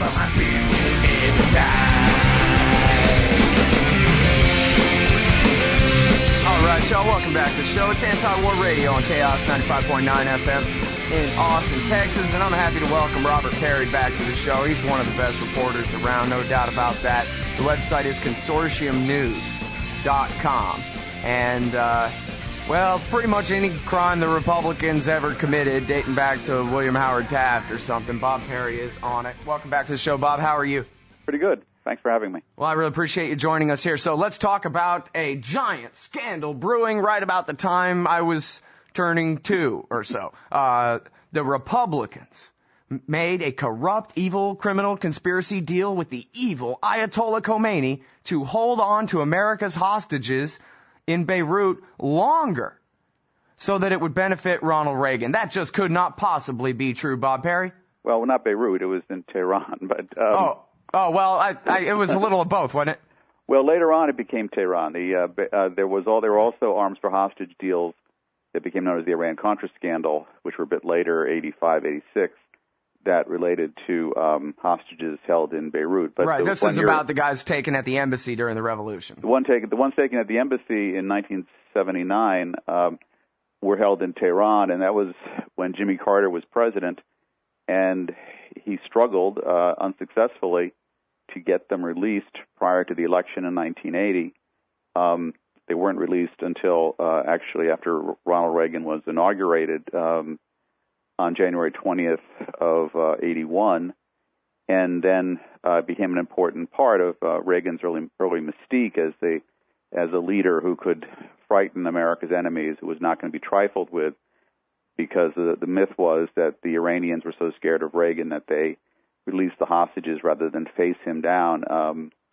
but my spirit will never die. All right, y'all, welcome back to the show. It's Anti-War Radio on Chaos 95.9 FM in Austin, Texas, and I'm happy to welcome Robert Parry back to the show. He's one of the best reporters around, no doubt about that. The website is consortiumnews.com. And, well, pretty much any crime the Republicans ever committed, dating back to William Howard Taft or something, Bob Parry is on it. Welcome back to the show, Bob. How are you? Pretty good. Thanks for having me. Well, I really appreciate you joining us here. So let's talk about a giant scandal brewing right about the time I was turning 2 or so. The Republicans made a corrupt, evil, criminal conspiracy deal with the evil Ayatollah Khomeini to hold on to America's hostages in Beirut longer so that it would benefit Ronald Reagan. That just could not possibly be true, Bob Parry. Well, not Beirut. It was in Tehran. But well, it was a little of both, wasn't it? Well, later on it became Tehran. There were also arms for hostage deals that became known as the Iran Contra scandal, which were a bit later, 85, 86, that related to hostages held in Beirut. But right, this is about the guys taken at the embassy during the revolution. The ones taken at the embassy in 1979 were held in Tehran, and that was when Jimmy Carter was president, and he struggled unsuccessfully to get them released prior to the election in 1980. They weren't released until actually after Ronald Reagan was inaugurated on January 20th of 81, and then became an important part of Reagan's early mystique as a leader who could frighten America's enemies, who was not going to be trifled with, because the myth was that the Iranians were so scared of Reagan that they released the hostages rather than face him down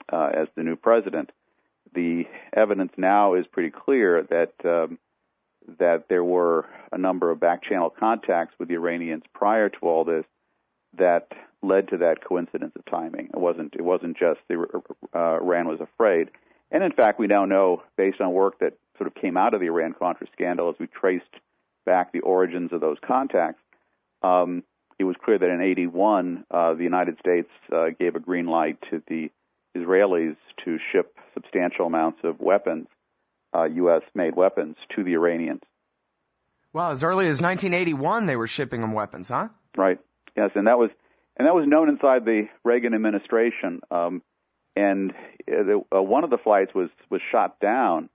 as the new president. The evidence now is pretty clear that there were a number of back-channel contacts with the Iranians prior to all this that led to that coincidence of timing. It wasn't just Iran was afraid. And in fact, we now know, based on work that sort of came out of the Iran Contra scandal, as we traced back the origins of those contacts, it was clear that in 81, the United States gave a green light to the Israelis to ship substantial amounts of weapons, U.S.-made weapons, to the Iranians. Well, as early as 1981, they were shipping them weapons, huh? Right. Yes, and that was known inside the Reagan administration. And one of the flights was shot down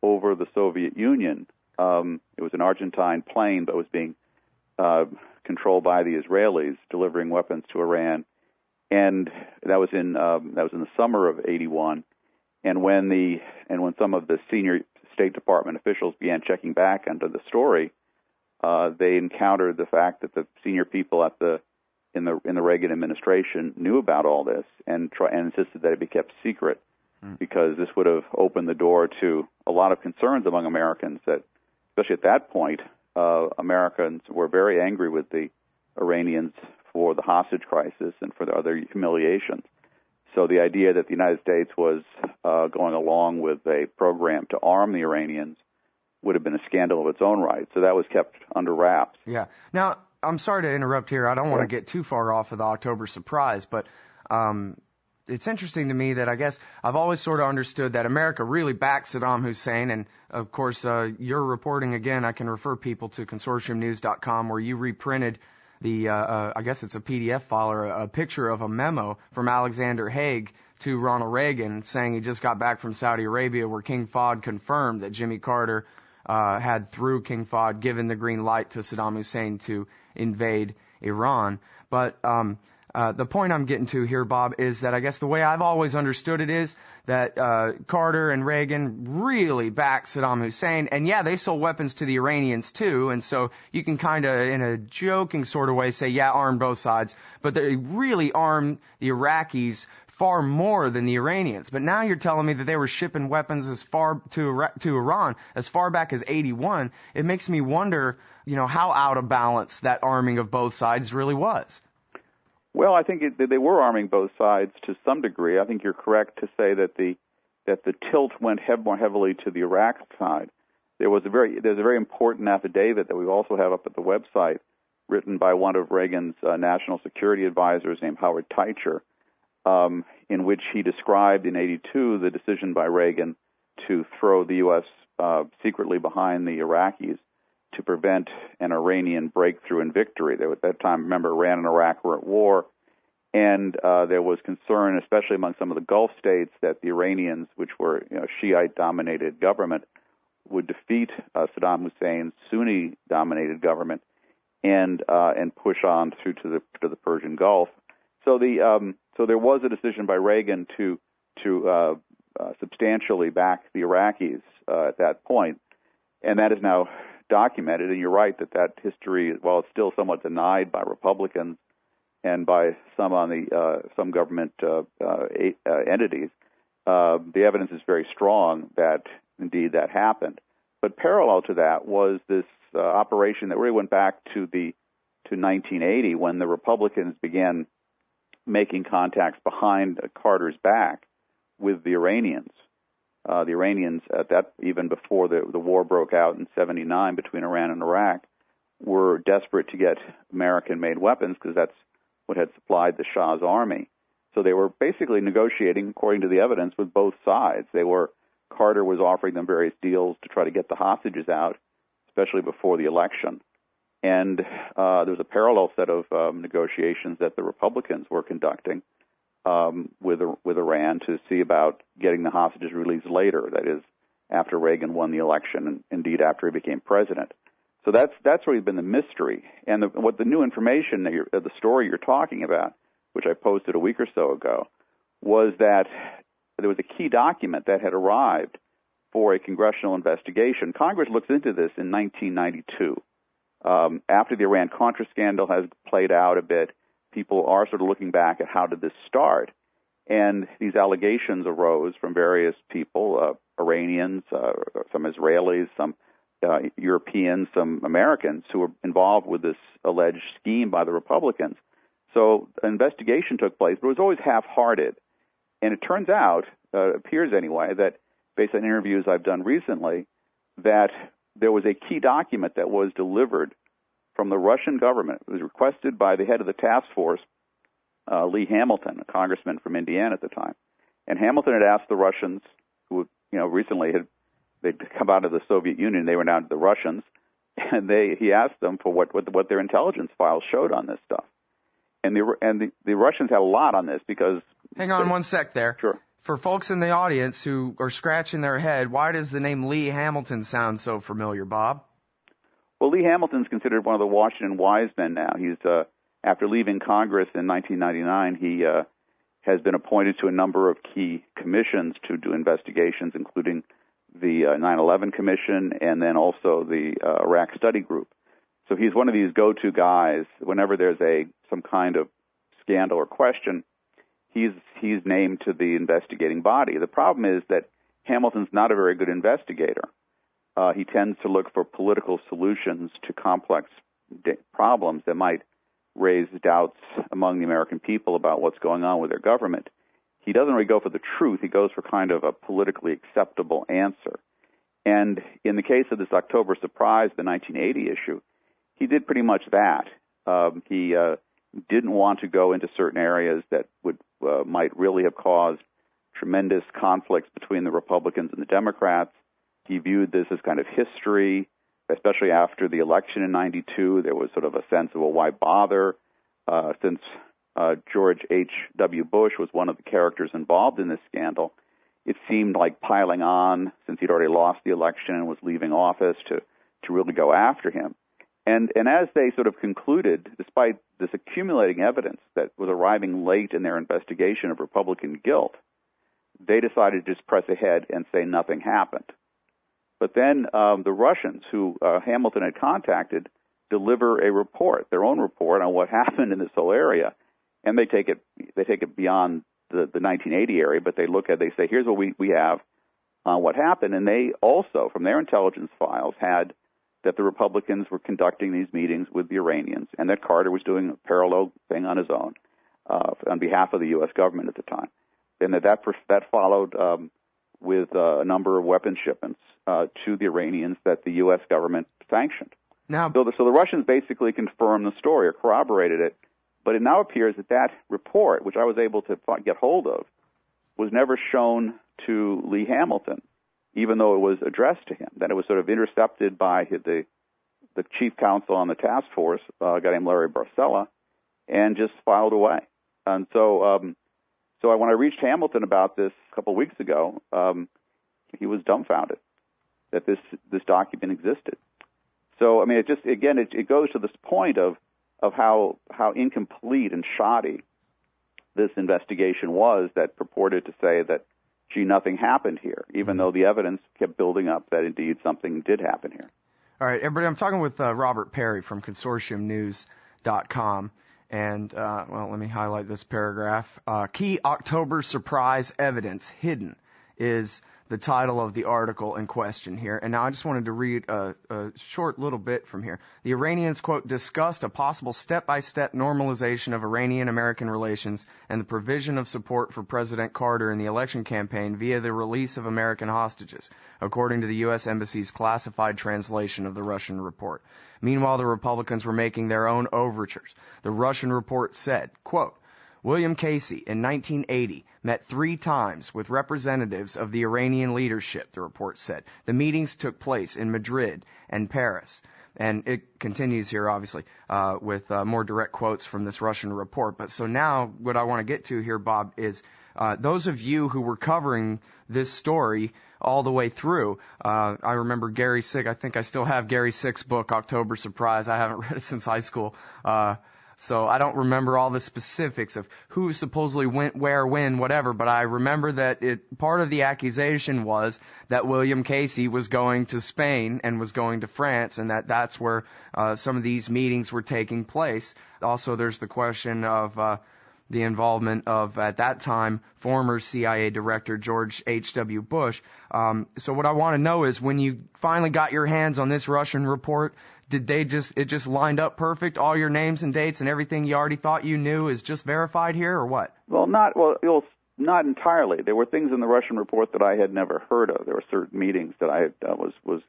over the Soviet Union. It was an Argentine plane, but was being controlled by the Israelis, delivering weapons to Iran. And that was in the summer of '81. And when some of the senior State Department officials began checking back onto the story, they encountered the fact that the senior people in the Reagan administration knew about all this and insisted that it be kept secret, because this would have opened the door to a lot of concerns among Americans that, especially at that point, Americans were very angry with the Iranians for the hostage crisis and for the other humiliations. So the idea that the United States was going along with a program to arm the Iranians would have been a scandal of its own right. So that was kept under wraps. Yeah. Now, I'm sorry to interrupt here. I don't want to get too far off of the October surprise, but it's interesting to me that I guess I've always sort of understood that America really backed Saddam Hussein. And, of course, your reporting, again, I can refer people to consortiumnews.com, where you reprinted I guess it's a PDF file or a picture of a memo from Alexander Haig to Ronald Reagan saying he just got back from Saudi Arabia, where King Fahd confirmed that Jimmy Carter had, through King Fahd, given the green light to Saddam Hussein to invade Iran. But the point I'm getting to here, Bob, is that I guess the way I've always understood it is that Carter and Reagan really backed Saddam Hussein. And, yeah, they sold weapons to the Iranians, too. And so you can kind of, in a joking sort of way, say, yeah, arm both sides. But they really armed the Iraqis far more than the Iranians. But now you're telling me that they were shipping weapons as far to Iran as far back as 81. It makes me wonder, how out of balance that arming of both sides really was. Well, I think they were arming both sides to some degree. I think you're correct to say that the tilt went more heavily to the Iraq side. There's a very important affidavit that we also have up at the website, written by one of Reagan's national security advisors named Howard Teicher, in which he described in '82 the decision by Reagan to throw the U.S. Secretly behind the Iraqis to prevent an Iranian breakthrough and victory. At that time, remember, Iran and Iraq were at war, and there was concern, especially among some of the Gulf states, that the Iranians, which were Shiite-dominated government, would defeat Saddam Hussein's Sunni-dominated government and push on through to the Persian Gulf. So there was a decision by Reagan to substantially back the Iraqis at that point, and that is now documented. And you're right that history, while it's still somewhat denied by Republicans and by some government entities, the evidence is very strong that indeed that happened. But parallel to that was this operation that really went back to 1980, when the Republicans began making contacts behind Carter's back with the Iranians. The Iranians, at that, even before the war broke out in '79 between Iran and Iraq, were desperate to get American-made weapons because that's what had supplied the Shah's army. So they were basically negotiating, according to the evidence, with both sides. Carter was offering them various deals to try to get the hostages out, especially before the election. And there was a parallel set of negotiations that the Republicans were conducting with Iran to see about getting the hostages released later, that is, after Reagan won the election and indeed after he became president. So that's really been the mystery. And what the new information, the story you're talking about, which I posted a week or so ago, was that there was a key document that had arrived for a congressional investigation. Congress looks into this in 1992. After the Iran Contra scandal has played out a bit, people are sort of looking back at how did this start. And these allegations arose from various people, Iranians, some Israelis, some Europeans, some Americans who were involved with this alleged scheme by the Republicans. So an investigation took place, but it was always half-hearted. And it turns out, appears anyway, that based on interviews I've done recently, that there was a key document that was delivered from the Russian government. It was requested by the head of the task force, Lee Hamilton, a congressman from Indiana at the time. And Hamilton had asked the Russians, who recently they'd come out of the Soviet Union, they were now the Russians, and he asked them for what their intelligence files showed on this stuff. And the Russians had a lot on this because... Hang on one sec there. Sure. For folks in the audience who are scratching their head, why does the name Lee Hamilton sound so familiar, Bob? Well, Lee Hamilton's considered one of the Washington wise men now. He's after leaving Congress in 1999, he has been appointed to a number of key commissions to do investigations, including the 9/11 Commission and then also the Iraq Study Group. So he's one of these go-to guys. Whenever there's some kind of scandal or question, he's named to the investigating body. The problem is that Hamilton's not a very good investigator. He tends to look for political solutions to complex problems that might raise doubts among the American people about what's going on with their government. He doesn't really go for the truth. He goes for kind of a politically acceptable answer. And in the case of this October surprise, the 1980 issue, he did pretty much that. He didn't want to go into certain areas that might really have caused tremendous conflicts between the Republicans and the Democrats. He viewed this as kind of history, especially after the election in '92. There was sort of a sense of, well, why bother? Since George H.W. Bush was one of the characters involved in this scandal, it seemed like piling on, since he'd already lost the election and was leaving office, to really go after him. And as they sort of concluded, despite this accumulating evidence that was arriving late in their investigation of Republican guilt, they decided to just press ahead and say nothing happened. But then the Russians, who Hamilton had contacted, deliver a report, their own report on what happened in this whole area, and they take it beyond the 1980 area, but they say, here's what we have on what happened, and they also, from their intelligence files, had that the Republicans were conducting these meetings with the Iranians, and that Carter was doing a parallel thing on his own on behalf of the U.S. government at the time, and that followed with a number of weapons shipments to the Iranians that the U.S. government sanctioned. Now, So the Russians basically confirmed the story or corroborated it, but it now appears that that report, which I was able to get hold of, was never shown to Lee Hamilton, even though it was addressed to him. That it was sort of intercepted by the chief counsel on the task force, a guy named Larry Barcella, and just filed away. And so when I reached Hamilton about this a couple of weeks ago, he was dumbfounded that this document existed. So I mean, it goes to this point of how incomplete and shoddy this investigation was, that purported to say that, gee, nothing happened here, even though the evidence kept building up that indeed something did happen here. All right, everybody, I'm talking with Robert Parry from consortiumnews.com. And, let me highlight this paragraph. Key October surprise evidence hidden is the title of the article in question here. And now I just wanted to read a short little bit from here. The Iranians, quote, discussed a possible step-by-step normalization of Iranian-American relations and the provision of support for President Carter in the election campaign via the release of American hostages, according to the U.S. Embassy's classified translation of the Russian report. Meanwhile, the Republicans were making their own overtures. The Russian report said, quote, William Casey, in 1980, met 3 times with representatives of the Iranian leadership, the report said. The meetings took place in Madrid and Paris. And it continues here, obviously, with more direct quotes from this Russian report. But so now what I want to get to here, Bob, is those of you who were covering this story all the way through. I remember Gary Sick. I think I still have Gary Sick's book, October Surprise. I haven't read it since high school. So I don't remember all the specifics of who supposedly went where, when, whatever, but I remember that part of the accusation was that William Casey was going to Spain and was going to France, and that's where some of these meetings were taking place. Also, there's the question of the involvement of, at that time, former CIA Director George H.W. Bush. So what I want to know is, when you finally got your hands on this Russian report, did it just lined up perfect? All your names and dates and everything you already thought you knew is just verified here, or what? Not entirely. There were things in the Russian report that I had never heard of. There were certain meetings that I was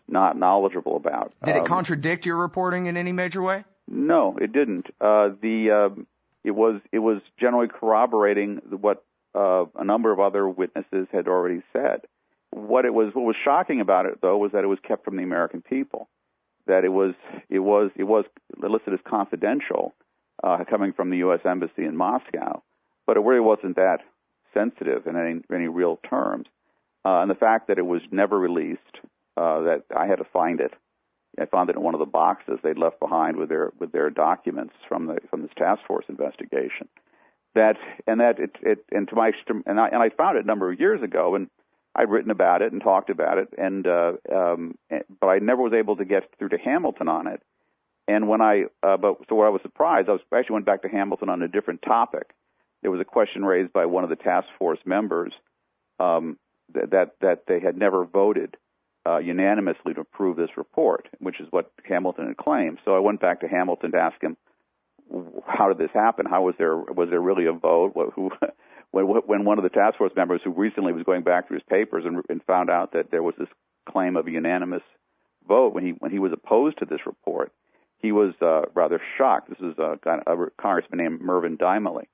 not knowledgeable about. Did it contradict your reporting in any major way? No, it didn't. It was generally corroborating what a number of other witnesses had already said. What was shocking about it, though, was that it was kept from the American people. That it was listed as confidential, coming from the U.S. Embassy in Moscow, but it really wasn't that sensitive in any real terms. And the fact that it was never released, that I had to find it. I found it in one of the boxes they'd left behind with their documents from this task force investigation. I found it a number of years ago, and I'd written about it and talked about it, but I never was able to get through to Hamilton on it. And where I was surprised, I actually went back to Hamilton on a different topic. There was a question raised by one of the task force members that they had never voted unanimously to approve this report, which is what Hamilton had claimed. So I went back to Hamilton to ask him, how did this happen? Was there really a vote? When one of the task force members, who recently was going back through his papers and found out that there was this claim of a unanimous vote when he was opposed to this report, he was rather shocked. This is a congressman named Mervyn Dimely.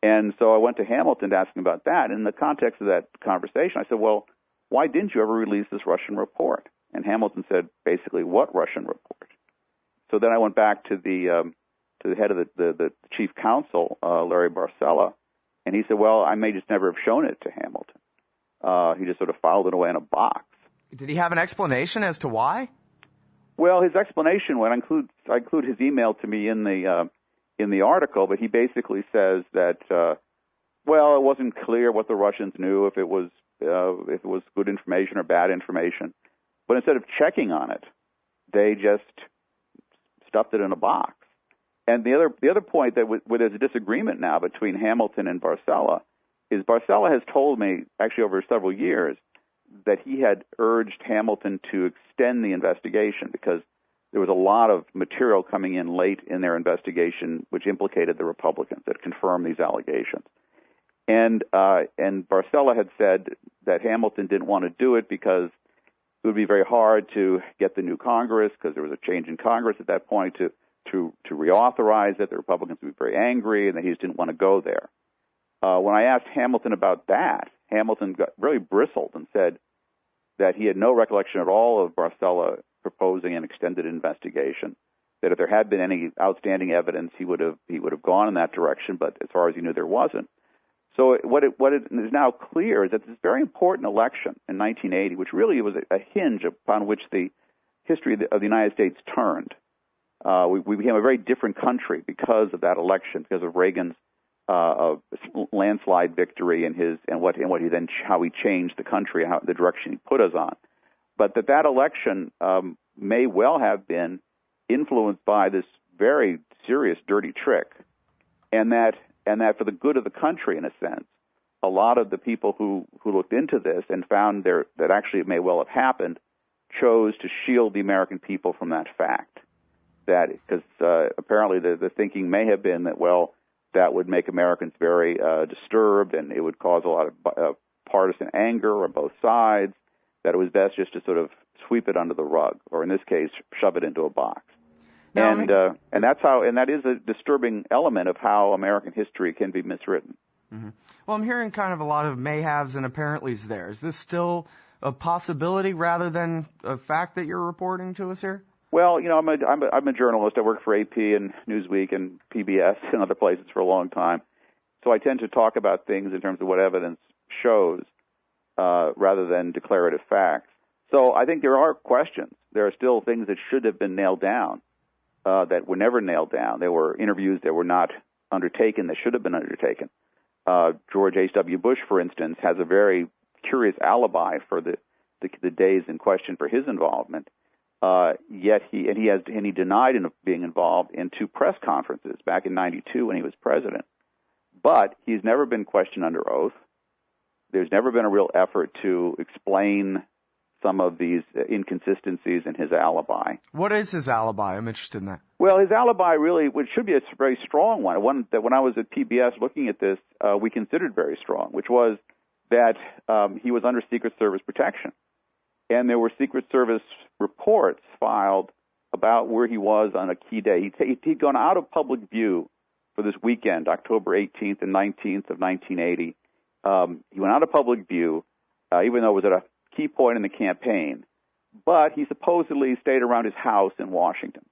And so I went to Hamilton to ask him about that. In the context of that conversation, I said, well, why didn't you ever release this Russian report? And Hamilton said, basically, what Russian report? So then I went back to the head of the chief counsel, Larry Barcella, and he said, well, I may just never have shown it to Hamilton. He just sort of filed it away in a box. Did he have an explanation as to why? Well, his explanation, I include his email to me in the article, but he basically says that, it wasn't clear what the Russians knew, if it was good information or bad information. But instead of checking on it, they just stuffed it in a box. And the other point that where there's a disagreement now between Hamilton and Barcella is Barcella has told me, actually over several years, that he had urged Hamilton to extend the investigation because there was a lot of material coming in late in their investigation which implicated the Republicans, that confirmed these allegations. And Barcella had said that Hamilton didn't want to do it because it would be very hard to get the new Congress, because there was a change in Congress at that point, to reauthorize it. The Republicans would be very angry, and that he just didn't want to go there. When I asked Hamilton about that, Hamilton got really bristled and said that he had no recollection at all of Barcella proposing an extended investigation, that if there had been any outstanding evidence, he would have gone in that direction, but as far as he knew, there wasn't. So what it is now clear is that this very important election in 1980, which really was a hinge upon which the history of the United States turned. We became a very different country because of that election, because of Reagan's landslide victory and how he changed the country, how the direction he put us on. But that election may well have been influenced by this very serious dirty trick, and that for the good of the country, in a sense, a lot of the people who looked into this and found that actually it may well have happened chose to shield the American people from that fact. That because apparently the thinking may have been that, well, that would make Americans very disturbed, and it would cause a lot of partisan anger on both sides, that it was best just to sort of sweep it under the rug, or in this case, shove it into a box. And that is a disturbing element of how American history can be miswritten. Mm-hmm. Well, I'm hearing kind of a lot of may-haves and apparentlys there. Is this still a possibility rather than a fact that you're reporting to us here? Well, I'm a journalist. I worked for AP and Newsweek and PBS and other places for a long time. So I tend to talk about things in terms of what evidence shows rather than declarative facts. So I think there are questions. There are still things that should have been nailed down that were never nailed down. There were interviews that were not undertaken that should have been undertaken. George H.W. Bush, for instance, has a very curious alibi for the days in question for his involvement. Yet he denied being involved in two press conferences back in '92 when he was president. But he's never been questioned under oath. There's never been a real effort to explain some of these inconsistencies in his alibi. What is his alibi? I'm interested in that. Well, his alibi really, which should be a very strong one that when I was at PBS looking at this, we considered very strong, which was that he was under Secret Service protection. And there were Secret Service reports filed about where he was on a key day. He'd gone out of public view for this weekend, October 18th and 19th of 1980. He went out of public view, even though it was at a key point in the campaign. But he supposedly stayed around his house in Washington.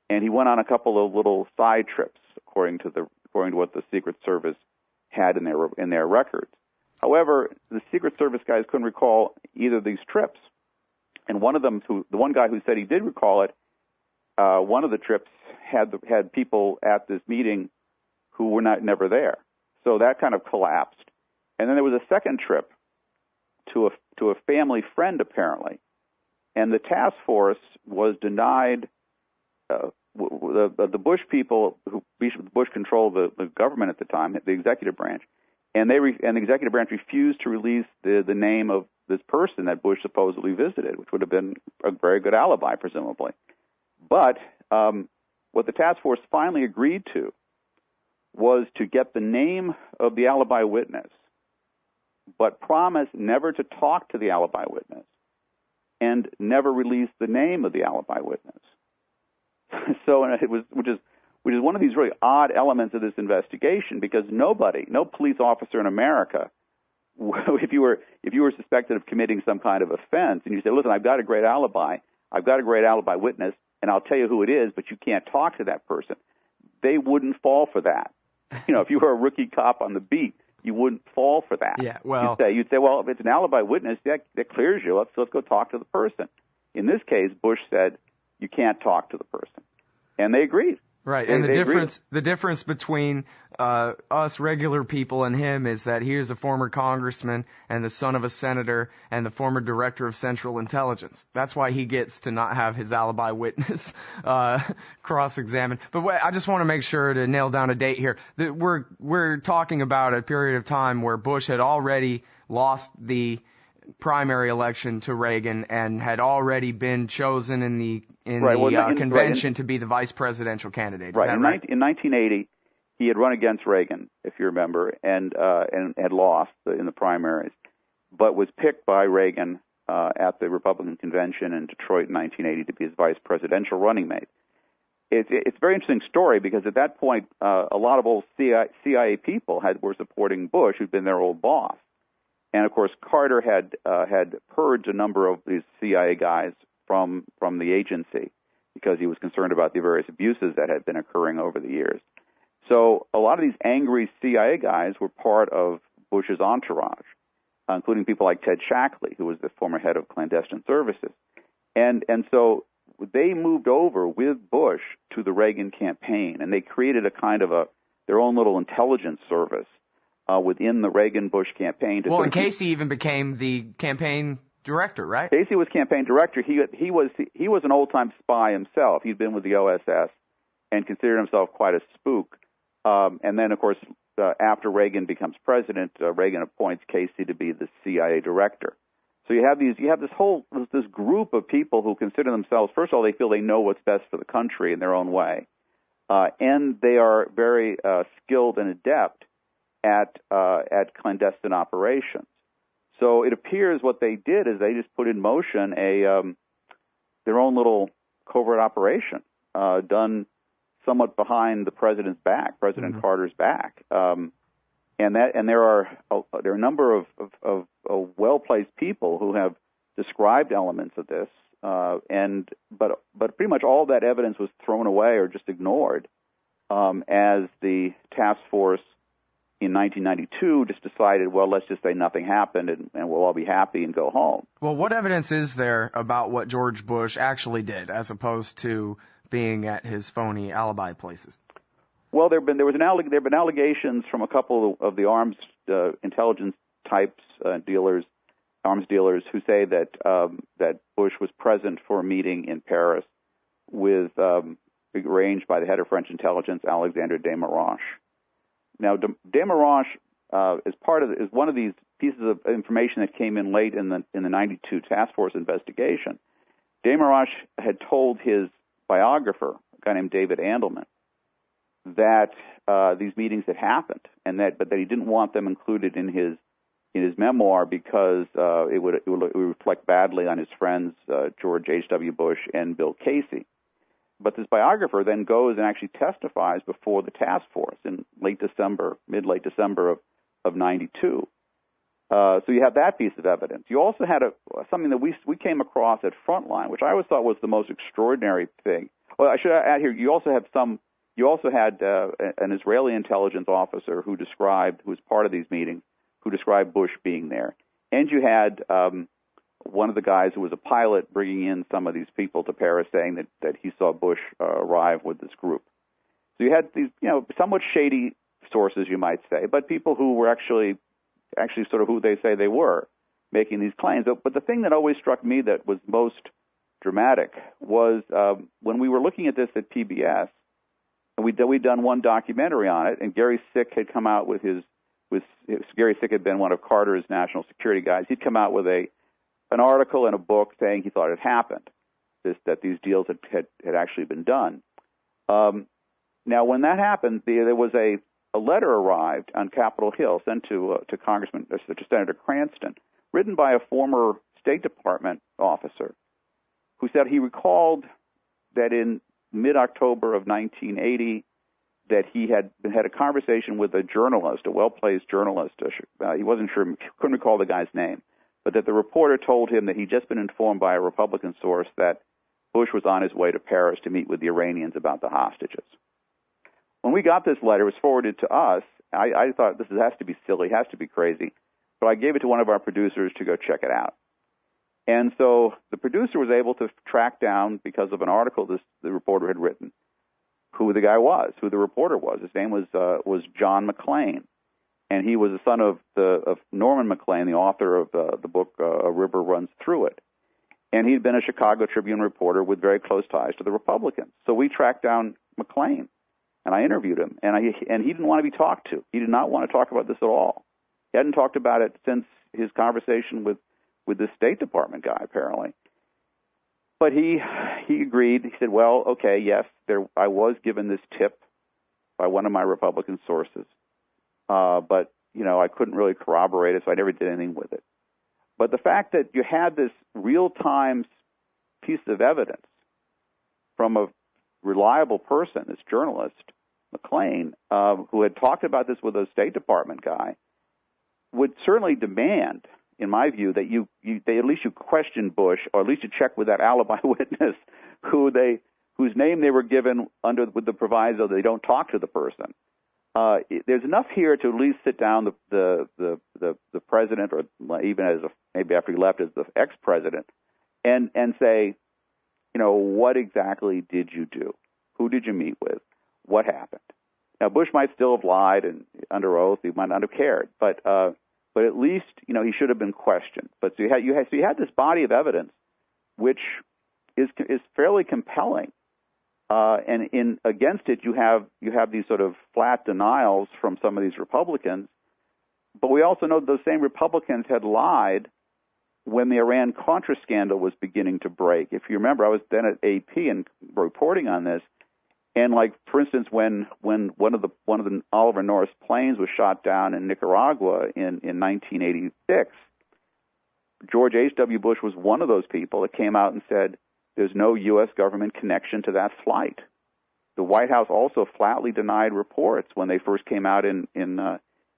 And he went on a couple of little side trips, according to what the Secret Service had in their records. However, the Secret Service guys couldn't recall either of these trips. And one of them, the one guy who said he did recall it, one of the trips had people at this meeting who were never there. So that kind of collapsed. And then there was a second trip to a family friend, apparently. And the task force was denied. The Bush people, Bush controlled the government at the time, the executive branch, and the executive branch refused to release the name of this person that Bush supposedly visited, which would have been a very good alibi, presumably. But what the task force finally agreed to was to get the name of the alibi witness, but promise never to talk to the alibi witness and never release the name of the alibi witness. So which is one of these really odd elements of this investigation, because no police officer in America, if you were suspected of committing some kind of offense, and you say, listen, I've got a great alibi witness, and I'll tell you who it is, but you can't talk to that person, they wouldn't fall for that. If you were a rookie cop on the beat, you wouldn't fall for that. Yeah, well, you'd say, well, if it's an alibi witness, that clears you. Let's go talk to the person. In this case, Bush said you can't talk to the person, and they agreed. Right, and the difference between us regular people and him is that he is a former congressman and the son of a senator and the former director of Central Intelligence. That's why he gets to not have his alibi witness cross-examined. But I just want to make sure to nail down a date here. That we're talking about a period of time where Bush had already lost the primary election to Reagan and had already been chosen in the convention to be the vice presidential candidate. Is that right? In 1980, he had run against Reagan, if you remember, and had lost in the primaries, but was picked by Reagan at the Republican convention in Detroit in 1980 to be his vice presidential running mate. It's a very interesting story because at that point, a lot of old CIA people were supporting Bush, who'd been their old boss. And, of course, Carter had purged a number of these CIA guys from the agency because he was concerned about the various abuses that had been occurring over the years. So a lot of these angry CIA guys were part of Bush's entourage, including people like Ted Shackley, who was the former head of clandestine services. And so they moved over with Bush to the Reagan campaign, and they created a kind of their own little intelligence service within the Reagan-Bush campaign. Well, and Casey even became the campaign director, right? Casey was campaign director. He was an old-time spy himself. He'd been with the OSS and considered himself quite a spook. And then, of course, after Reagan becomes president, Reagan appoints Casey to be the CIA director. So you have this group of people who consider themselves, first of all, they feel they know what's best for the country in their own way, and they are very skilled and adept at clandestine operations. So it appears what they did is they just put in motion their own little covert operation done somewhat behind the president's back, President Carter's back. And there are a number of well-placed people who have described elements of this, but pretty much all that evidence was thrown away or just ignored as the task force in 1992 just decided, well, let's just say nothing happened and we'll all be happy and go home. Well, what evidence is there about what George Bush actually did as opposed to being at his phony alibi places? Well, there have been allegations from a couple of the arms intelligence types arms dealers, who say that Bush was present for a meeting in Paris with arranged by the head of French intelligence, Alexandre de Moranche. Now, de Moranche is one of these pieces of information that came in late in the 92 task force investigation. De Moranche had told his biographer, a guy named David Andelman, that these meetings had happened, but that he didn't want them included in his memoir because it would reflect badly on his friends George H.W. Bush and Bill Casey. But this biographer then goes and actually testifies before the task force in mid-late December of 92. So you have that piece of evidence. You also had something that we came across at Frontline, which I always thought was the most extraordinary thing. Well, I should add here, you also had an Israeli intelligence officer who was part of these meetings, who described Bush being there. And you had one of the guys who was a pilot bringing in some of these people to Paris saying that he saw Bush arrive with this group. So you had these, somewhat shady sources, you might say, but people who were actually sort of who they say they were, making these claims. But the thing that always struck me that was most dramatic was when we were looking at this at PBS, and we'd done one documentary on it, and Gary Sick had come out with Gary Sick had been one of Carter's national security guys. He'd come out with an article and a book saying he thought it happened, that these deals had actually been done. Now, when that happened, there was a letter arrived on Capitol Hill sent to Senator Cranston, written by a former State Department officer, who said he recalled that in mid-October of 1980 that he had a conversation with a journalist, a well-placed journalist. He wasn't sure, couldn't recall the guy's name, but that the reporter told him that he'd just been informed by a Republican source that Bush was on his way to Paris to meet with the Iranians about the hostages. When we got this letter, it was forwarded to us. I thought this has to be silly, has to be crazy, but I gave it to one of our producers to go check it out. And so the producer was able to track down, because of an article the reporter had written, who the guy was, who the reporter was. His name was John McClain, and he was the son of Norman McClain, the author of the book A River Runs Through It. And he'd been a Chicago Tribune reporter with very close ties to the Republicans. So we tracked down McClain, and I interviewed him, and he didn't want to be talked to. He did not want to talk about this at all. He hadn't talked about it since his conversation with the State Department guy, apparently. But he agreed. He said, well, okay, yes, I was given this tip by one of my Republican sources, but I couldn't really corroborate it, so I never did anything with it. But the fact that you had this real-time piece of evidence from a reliable person, this journalist, McLean, who had talked about this with a State Department guy, would certainly demand, in my view, that at least you question Bush, or at least you check with that alibi witness whose name they were given with the proviso that they don't talk to the person. There's enough here to at least sit down the president, or even maybe after he left as the ex-president, and say, what exactly did you do? Who did you meet with? What happened? Now, Bush might still have lied, and under oath he might not have cared, but at least he should have been questioned. But so you had this body of evidence, which is fairly compelling, and against it you have these sort of flat denials from some of these Republicans. But we also know those same Republicans had lied when the Iran Contra scandal was beginning to break. If you remember, I was then at AP and reporting on this. And for instance, when one of the Oliver Norris planes was shot down in Nicaragua in 1986, George H.W. Bush was one of those people that came out and said there's no U.S. government connection to that flight. The White House also flatly denied reports when they first came out in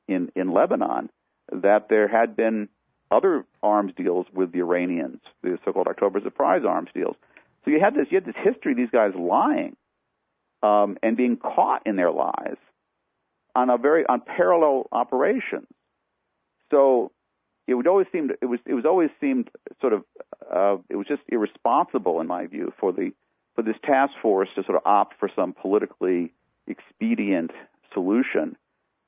Lebanon that there had been other arms deals with the Iranians, the so-called October Surprise arms deals. So you had this history of these guys lying. And being caught in their lies on parallel operations. So it was just irresponsible, in my view, for this task force to sort of opt for some politically expedient solution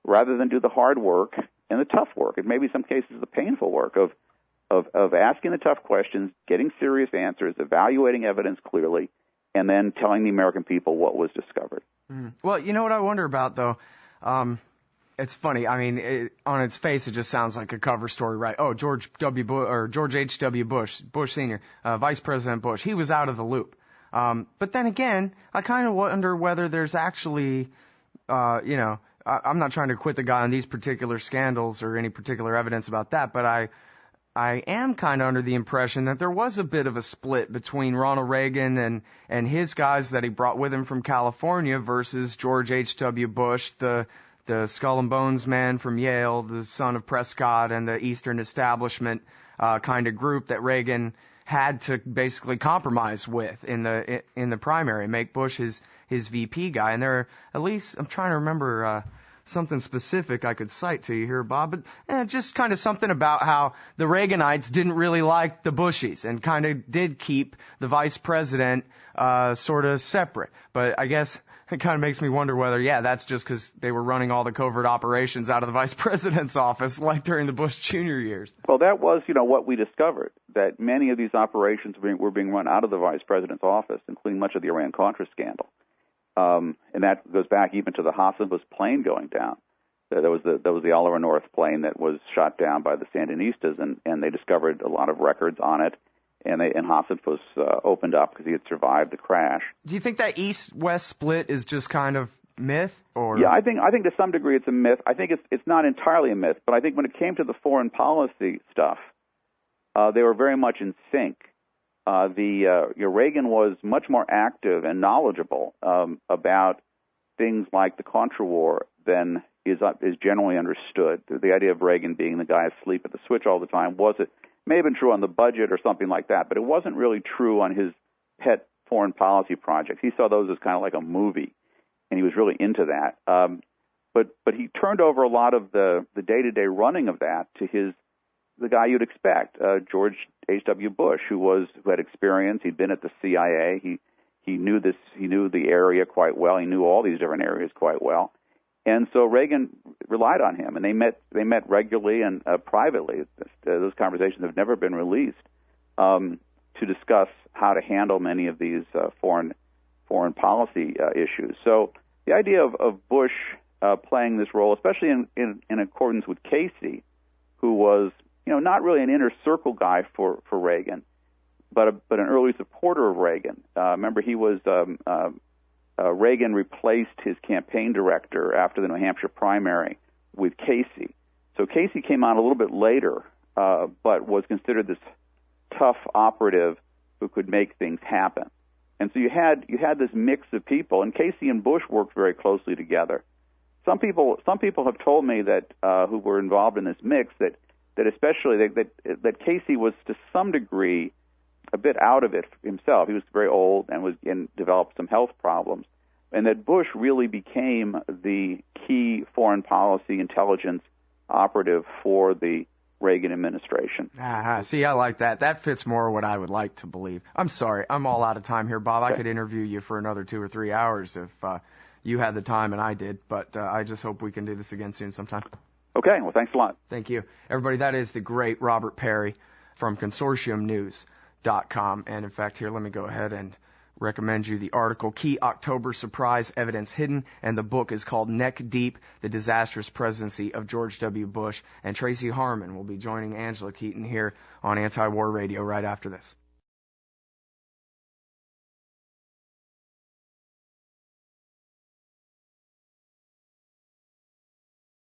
rather than do the hard work and the tough work, and maybe in some cases the painful work of asking the tough questions, getting serious answers, evaluating evidence clearly, and then telling the American people what was discovered. Well, you know what I wonder about, though? It's funny. I mean, on its face, it just sounds like a cover story, right? Oh, George H.W. Bush Sr., Vice President Bush, he was out of the loop. But then again, I kind of wonder whether there's actually, I'm not trying to quit the guy on these particular scandals or any particular evidence about that, but I am kind of under the impression that there was a bit of a split between Ronald Reagan and his guys that he brought with him from California versus George H.W. Bush, the skull and bones man from Yale, the son of Prescott, and the Eastern establishment kind of group that Reagan had to basically compromise with in the primary, make Bush his VP guy. And there are, at least, I'm trying to remember something specific I could cite to you here, Bob, but just kind of something about how the Reaganites didn't really like the Bushies and kind of did keep the vice president sort of separate. But I guess it kind of makes me wonder whether, that's just because they were running all the covert operations out of the vice president's office, like during the Bush Jr. years. Well, that was, what we discovered, that many of these operations were being run out of the vice president's office, including much of the Iran Contra scandal. And that goes back even to the Hassanbus plane going down. That was the Oliver North plane that was shot down by the Sandinistas, and they discovered a lot of records on it, and Hassanbus opened up because he had survived the crash. Do you think that East-West split is just kind of myth, or? Yeah, I think to some degree it's a myth. I think it's not entirely a myth, but I think when it came to the foreign policy stuff, they were very much in sync. Reagan was much more active and knowledgeable about things like the Contra War than is generally understood. The idea of Reagan being the guy asleep at the switch all the time may have been true on the budget or something like that, but it wasn't really true on his pet foreign policy projects. He saw those as kind of like a movie, and he was really into that. But he turned over a lot of the day-to-day running of that to the guy you'd expect, George H.W. Bush, who had experience. He'd been at the CIA. He knew the area quite well. He knew all these different areas quite well. And so Reagan relied on him, and they met regularly and privately. Those conversations have never been released to discuss how to handle many of these foreign policy issues. So the idea of Bush playing this role, especially in accordance with Casey, who was not really an inner circle guy for Reagan, but an early supporter of Reagan. Remember, he was Reagan replaced his campaign director after the New Hampshire primary with Casey. So Casey came on a little bit later but was considered this tough operative who could make things happen. And so you had this mix of people, and Casey and Bush worked very closely together. Some people have told me that who were involved in this mix that especially that Casey was to some degree a bit out of it himself. He was very old and developed some health problems, and that Bush really became the key foreign policy intelligence operative for the Reagan administration. See, I like that. That fits more what I would like to believe. I'm sorry, I'm all out of time here, Bob. Okay. I could interview you for another 2 or 3 hours if you had the time and I did, but I just hope we can do this again soon sometime. Okay, well, thanks a lot. Thank you. Everybody, that is the great Robert Parry from consortiumnews.com. And in fact, here, let me go ahead and recommend you the article, Key October Surprise Evidence Hidden, and the book is called Neck Deep, The Disastrous Presidency of George W. Bush. And Tracy Harmon will be joining Angela Keaton here on Anti-War Radio right after this.